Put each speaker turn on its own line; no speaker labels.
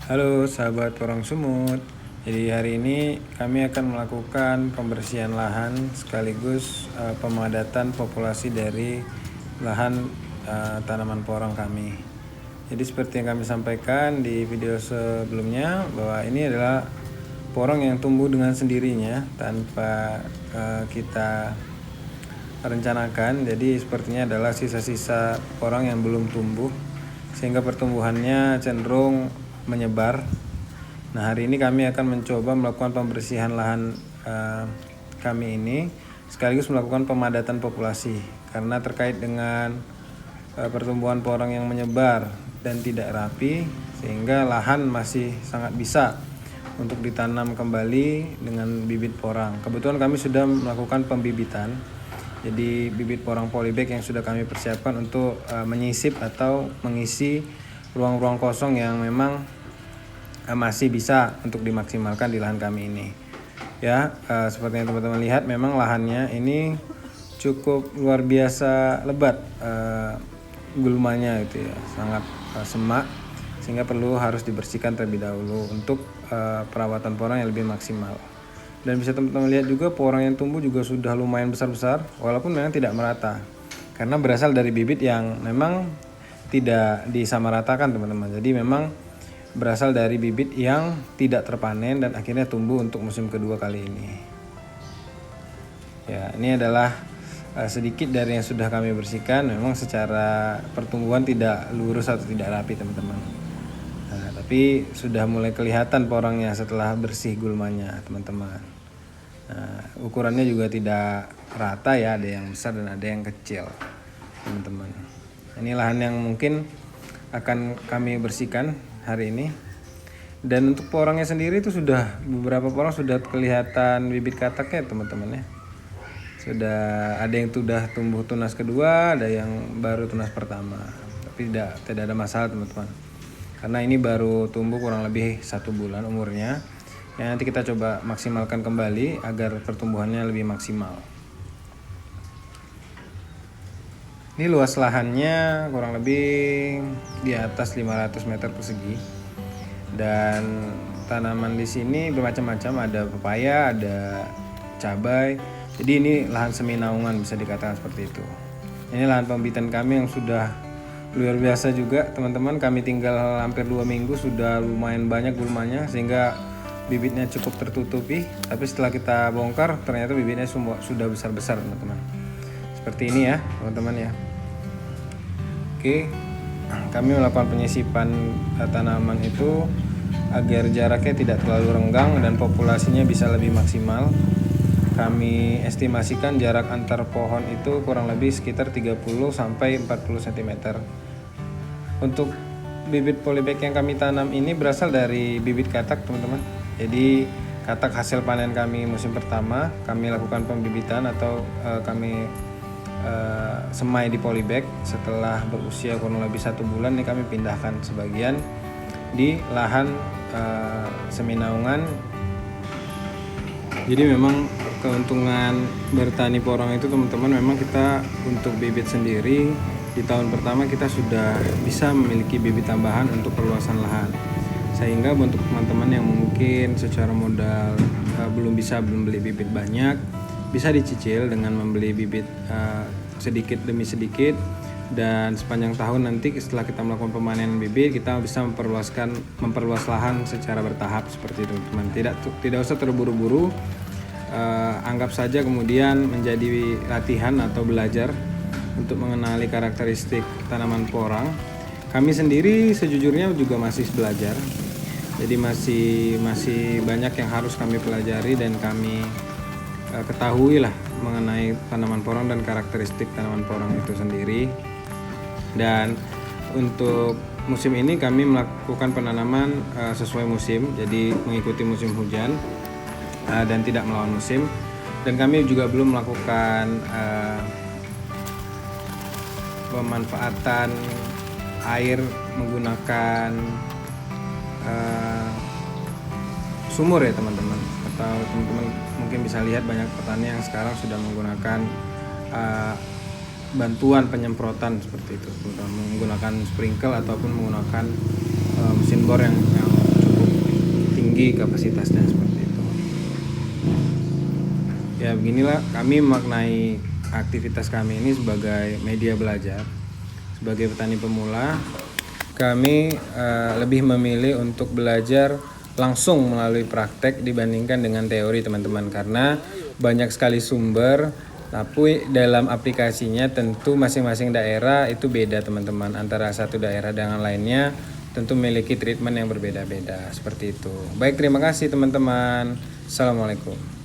Halo sahabat Porong Sumut. Jadi hari ini kami akan melakukan pembersihan lahan sekaligus pemadatan populasi dari lahan tanaman porong kami. Jadi seperti yang kami sampaikan di video sebelumnya bahwa ini adalah porong yang tumbuh dengan sendirinya tanpa kita rencanakan. Jadi sepertinya adalah sisa-sisa porong yang belum tumbuh sehingga pertumbuhannya cenderung menyebar. Nah, hari ini kami akan mencoba melakukan pembersihan lahan kami ini sekaligus melakukan pemadatan populasi karena terkait dengan pertumbuhan porong yang menyebar dan tidak rapi sehingga lahan masih sangat bisa untuk ditanam kembali dengan bibit porang. Kebetulan kami sudah melakukan pembibitan. Jadi bibit porang polybag yang sudah kami persiapkan untuk menyisip atau mengisi ruang-ruang kosong yang memang masih bisa untuk dimaksimalkan di lahan kami ini. Ya, seperti yang teman-teman lihat memang lahannya ini cukup luar biasa lebat gulmanya itu ya, sangat semak sehingga harus dibersihkan terlebih dahulu untuk perawatan porang yang lebih maksimal. Dan bisa teman-teman lihat juga porang yang tumbuh juga sudah lumayan besar-besar walaupun memang tidak merata karena berasal dari bibit yang memang tidak disamaratakan teman-teman. Jadi memang berasal dari bibit yang tidak terpanen dan akhirnya tumbuh untuk musim kedua kali ini. Ya, ini adalah sedikit dari yang sudah kami bersihkan. Memang secara pertumbuhan tidak lurus atau tidak rapi teman-teman. Nah, tapi sudah mulai kelihatan porangnya setelah bersih gulmanya teman-teman. Nah, ukurannya juga tidak rata ya, ada yang besar dan ada yang kecil teman-teman. Ini lahan yang mungkin akan kami bersihkan hari ini. Dan untuk porangnya sendiri itu sudah beberapa porang sudah kelihatan bibit kataknya teman-teman ya. Sudah ada yang sudah tumbuh tunas kedua, ada yang baru tunas pertama. Tapi tidak ada masalah teman-teman. Karena ini baru tumbuh kurang lebih 1 bulan umurnya. Ya, nanti kita coba maksimalkan kembali agar pertumbuhannya lebih maksimal. Ini luas lahannya kurang lebih di atas 500 meter persegi. Dan tanaman di sini bermacam-macam, ada pepaya, ada cabai. Jadi ini lahan semi naungan bisa dikatakan seperti itu. Ini lahan pembibitan kami yang sudah luar biasa juga teman-teman. Kami tinggal hampir 2 minggu sudah lumayan banyak gulmanya sehingga bibitnya cukup tertutupi. Tapi setelah kita bongkar ternyata bibitnya sudah besar-besar teman-teman. Seperti ini ya teman-teman ya. Oke, kami melakukan penyisipan tanaman itu agar jaraknya tidak terlalu renggang dan populasinya bisa lebih maksimal. Kami estimasikan jarak antar pohon itu kurang lebih sekitar 30 sampai 40 cm. Untuk bibit polybag yang kami tanam ini berasal dari bibit katak teman-teman. Jadi katak hasil panen kami musim pertama kami lakukan pembibitan atau kami semai di polybag. Setelah berusia kurang lebih 1 bulan nih kami pindahkan sebagian di lahan semi naungan. Jadi memang keuntungan bertani porong itu teman-teman, memang kita untuk bibit sendiri di tahun pertama kita sudah bisa memiliki bibit tambahan untuk perluasan lahan, sehingga untuk teman-teman yang mungkin secara modal belum beli bibit banyak, bisa dicicil dengan membeli bibit sedikit demi sedikit. Dan sepanjang tahun nanti setelah kita melakukan pemanenan bibit, kita bisa memperluas lahan secara bertahap seperti itu teman. Tidak usah terburu-buru. Anggap saja kemudian menjadi latihan atau belajar untuk mengenali karakteristik tanaman porang. Kami sendiri sejujurnya juga masih belajar. Jadi masih banyak yang harus kami pelajari dan kami ketahui lah mengenai tanaman porang dan karakteristik tanaman porang itu sendiri. Dan untuk musim ini kami melakukan penanaman sesuai musim, jadi mengikuti musim hujan dan tidak melawan musim. Dan kami juga belum melakukan pemanfaatan air menggunakan sumur ya teman-teman. Atau teman-teman mungkin bisa lihat banyak petani yang sekarang sudah menggunakan bantuan penyemprotan seperti itu, menggunakan sprinkle ataupun menggunakan mesin bor yang lagi kapasitasnya seperti itu. Ya beginilah kami memaknai aktivitas kami ini sebagai media belajar. Sebagai petani pemula, kami lebih memilih untuk belajar langsung melalui praktek dibandingkan dengan teori teman-teman, karena banyak sekali sumber, tapi dalam aplikasinya tentu masing-masing daerah itu beda teman-teman, antara satu daerah dengan lainnya tentu memiliki treatment yang berbeda-beda seperti itu. Baik, terima kasih teman-teman. Assalamualaikum.